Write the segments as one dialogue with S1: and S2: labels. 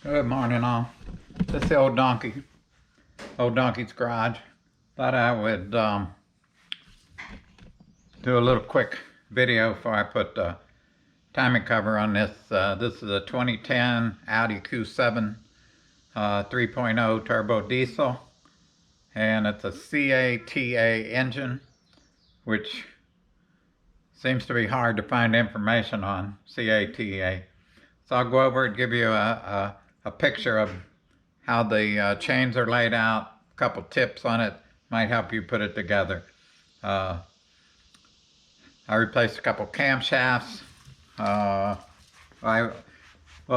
S1: Good morning, all. This is the old donkey's garage. Thought I would do a little quick video before I put the timing cover on this. This is a 2010 Audi Q7 3.0 turbo diesel, and it's a CATA engine, which seems to be hard to find information on CATA. So I'll go over and give you a picture of how the chains are laid out, a couple tips on it, might help you put it together. I replaced a couple camshafts. Well,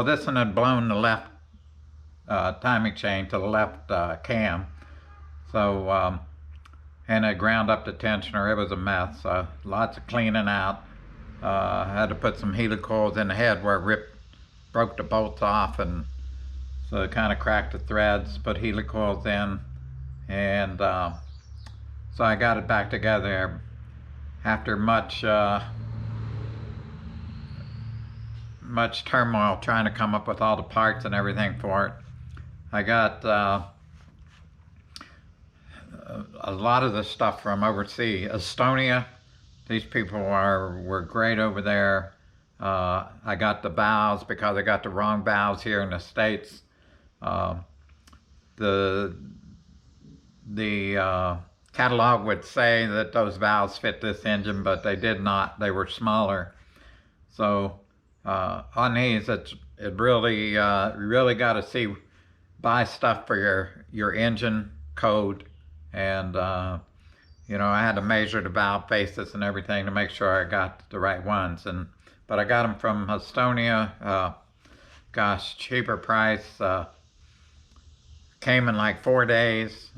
S1: this one had blown the left timing chain to the left cam. So, and I ground up the tensioner. It was a mess. Lots of cleaning out. I had to put some helicoils in the head where it broke the bolts off, and so it kind of cracked the threads, put helicoils in, and so I got it back together after much turmoil trying to come up with all the parts and everything for it. I got a lot of the stuff from overseas, Estonia. These people were great over there. I got the valves because I got the wrong valves here in the States. The catalog would say that those valves fit this engine, but they did not. They were smaller. So on these, it really you really got to buy stuff for your engine code, and you know, I had to measure the valve faces and everything to make sure I got the right ones. But I got them from Estonia. Gosh, cheaper price. Came in like 4 days.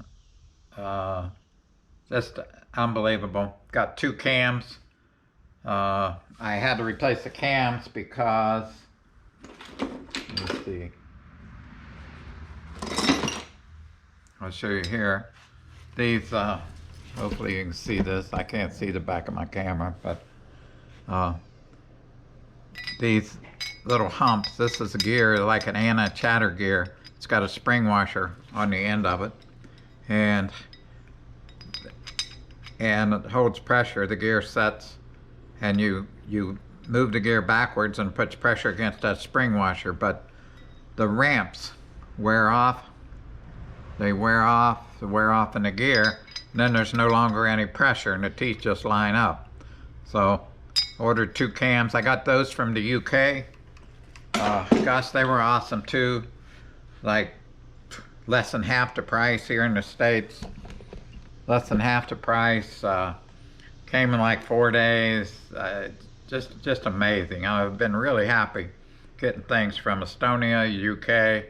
S1: Just unbelievable. Got 2 cams. I had to replace the cams because, let's see. I'll show you here. These, hopefully you can see this. I can't see the back of my camera, but these little humps, this is a gear like an anti-chatter gear. It's got a spring washer on the end of it, and it holds pressure. The gear sets, and you move the gear backwards and puts pressure against that spring washer, but the ramps wear off. They wear off in the gear, and then there's no longer any pressure, and the teeth just line up. So ordered 2 cams. I got those from the UK. Gosh, they were awesome too. Like less than half the price here in the States. Less than half the price. Came in like 4 days. Just amazing. I've been really happy getting things from Estonia, UK,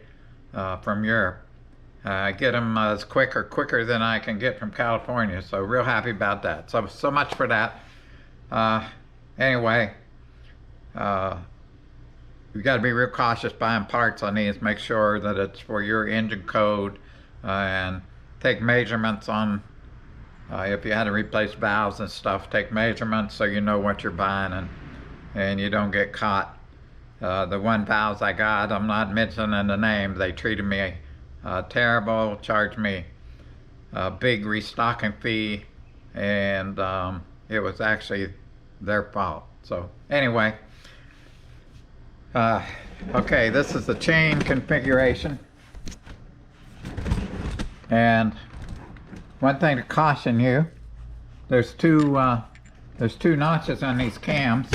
S1: from Europe. I get them as quicker than I can get from California. So real happy about that. So much for that. Anyway, you got to be real cautious buying parts on these. Make sure that it's for your engine code, and take measurements on, if you had to replace valves and stuff, take measurements so you know what you're buying, and you don't get caught. The one valves I got, I'm not mentioning the name, they treated me terrible, charged me a big restocking fee, and it was actually their fault. So anyway, okay, this is the chain configuration, and one thing to caution you, there's two notches on these cams.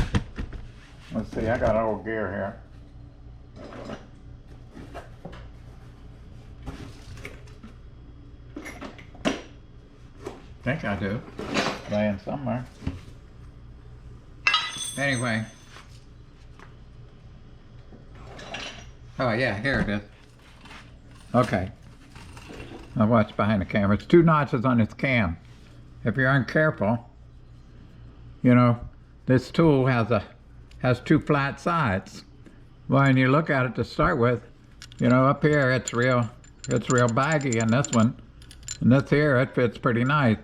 S1: Let's see, I got old gear here. I think I do, laying somewhere. Anyway. Oh yeah, here it is. Okay. Now watch behind the camera. It's 2 notches on its cam. If you're uncareful, you know, this tool has 2 flat sides. Well, when you look at it to start with, you know, up here it's real baggy, and this one, and this here, it fits pretty nice.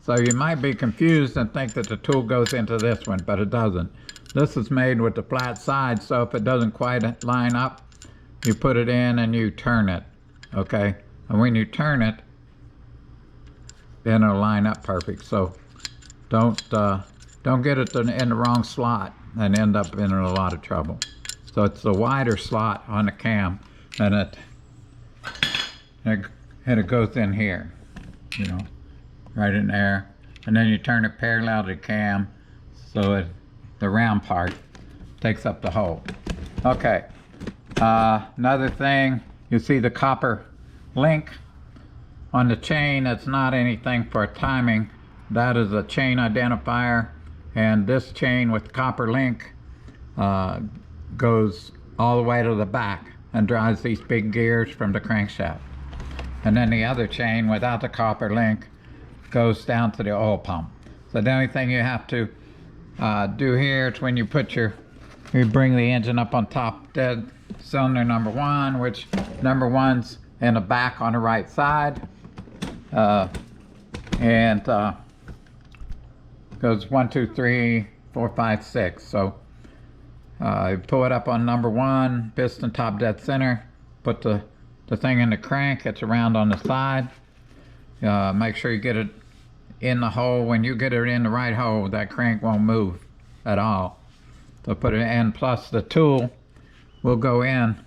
S1: So you might be confused and think that the tool goes into this one, but it doesn't. This is made with the flat sides, so if it doesn't quite line up, you put it in and you turn it, okay? And when you turn it, then it'll line up perfect. So don't get it in the wrong slot and end up in a lot of trouble. So it's the wider slot on the cam, and it goes in here, you know, right in there. And then you turn it parallel to the cam, so the round part takes up the hole. Okay, another thing, you see the copper link on the chain. It's not anything for timing. That is a chain identifier, and this chain with copper link goes all the way to the back and drives these big gears from the crankshaft. And then the other chain without the copper link goes down to the oil pump. So the only thing you have to do here is when you bring the engine up on top, dead cylinder number 1, which number 1's in the back on the right side, and goes 1, 2, 3, 4, 5, 6. So you pull it up on number 1, piston top dead center, put the thing in the crank. It's around on the side. Make sure you get it in the hole. When you get it in the right hole, that crank won't move at all. So put it in, plus the tool will go in,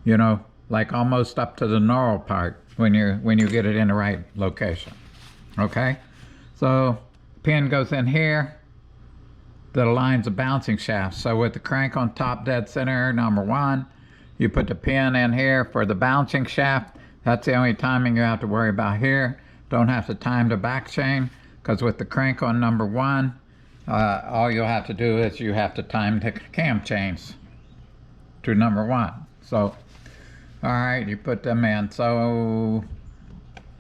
S1: you know, like almost up to the knurl part when you get it in the right location. Okay, so pin goes in here that aligns the bouncing shaft. So with the crank on top dead center number 1, you put the pin in here for the bouncing shaft. That's the only timing you have to worry about here. Don't have to time the back chain, because with the crank on number 1, all you'll have to do is you have to time the cam chains to number 1. So, all right, you put them in. So,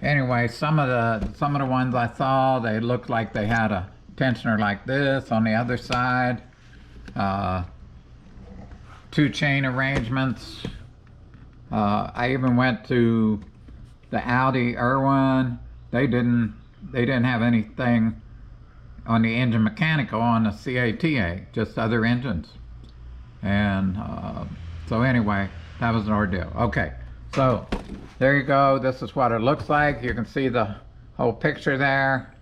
S1: anyway, some of the ones I saw, they looked like they had a tensioner like this on the other side. 2 chain arrangements. I even went to the Audi Q7. They didn't have anything on the engine mechanical on the CATA, just other engines. And so anyway, that was an ordeal. Okay, so there you go. This is what it looks like. You can see the whole picture there,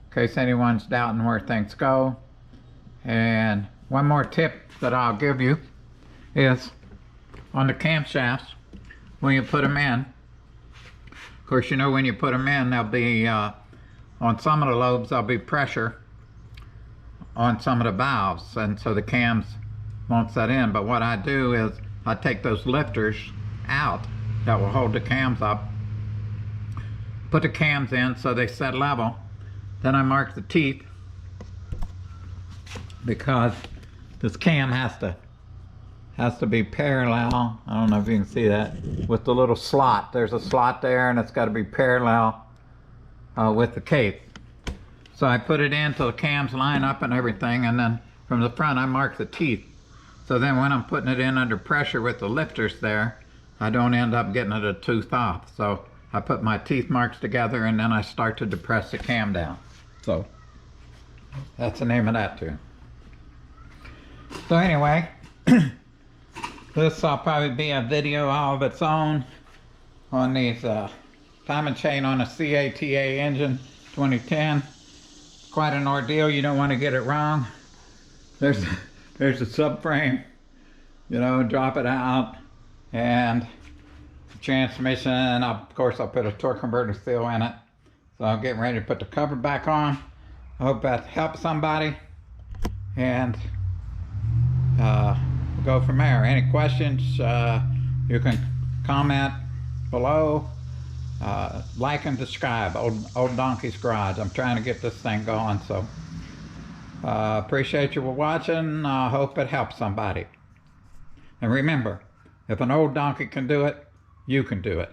S1: in case anyone's doubting where things go. And one more tip that I'll give you is on the camshafts, when you put them in, of course, you know, when you put them in, there'll be on some of the lobes there'll be pressure on some of the valves, and so the cams won't set in. But what I do is I take those lifters out that will hold the cams up, put the cams in so they set level. Then I mark the teeth, because this cam has to be parallel. I don't know if you can see that with the little slot. There's a slot there, and it's got to be parallel with the case. So I put it in till the cams line up and everything, and then from the front I mark the teeth. So then when I'm putting it in under pressure with the lifters there, I don't end up getting it a tooth off. So I put my teeth marks together, and then I start to depress the cam down. So that's the name of that too. So anyway, this will probably be a video all of its own on these timing chain on a CATA engine 2010. Quite an ordeal. You don't want to get it wrong. There's a subframe, you know, drop it out, and the transmission. Of course, I'll put a torque converter seal in it. So I'm getting ready to put the cover back on. I hope that helps somebody, and we'll go from there. Any questions, you can comment below. Like and subscribe. Old Donkey's Garage. I'm trying to get this thing going, so appreciate you for watching. I hope it helps somebody. And remember, if an old donkey can do it, you can do it.